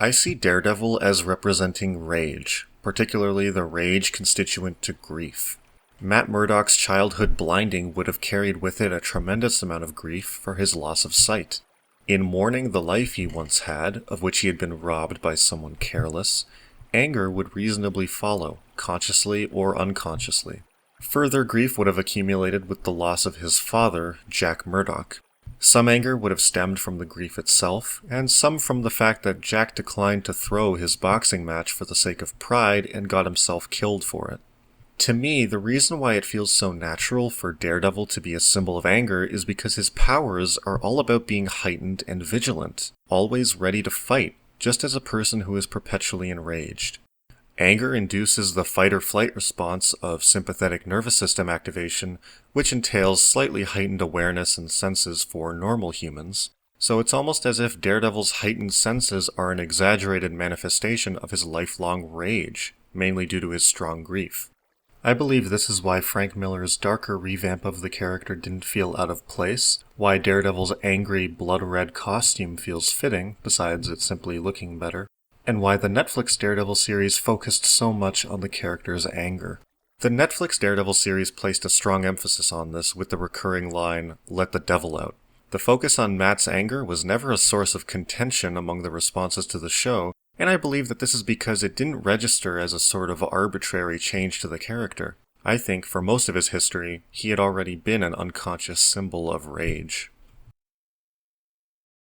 I see Daredevil as representing rage, particularly the rage constituent to grief. Matt Murdock's childhood blinding would have carried with it a tremendous amount of grief for his loss of sight. In mourning the life he once had, of which he had been robbed by someone careless, anger would reasonably follow, consciously or unconsciously. Further grief would have accumulated with the loss of his father, Jack Murdock. Some anger would have stemmed from the grief itself, and some from the fact that Jack declined to throw his boxing match for the sake of pride and got himself killed for it. To me, the reason why it feels so natural for Daredevil to be a symbol of anger is because his powers are all about being heightened and vigilant, always ready to fight, just as a person who is perpetually enraged. Anger induces the fight-or-flight response of sympathetic nervous system activation, which entails slightly heightened awareness and senses for normal humans, so it's almost as if Daredevil's heightened senses are an exaggerated manifestation of his lifelong rage, mainly due to his strong grief. I believe this is why Frank Miller's darker revamp of the character didn't feel out of place, why Daredevil's angry, blood-red costume feels fitting, besides it simply looking better, and why the Netflix Daredevil series focused so much on the character's anger. The Netflix Daredevil series placed a strong emphasis on this with the recurring line, "Let the devil out." The focus on Matt's anger was never a source of contention among the responses to the show, and I believe that this is because it didn't register as a sort of arbitrary change to the character. I think, for most of his history, he had already been an unconscious symbol of rage.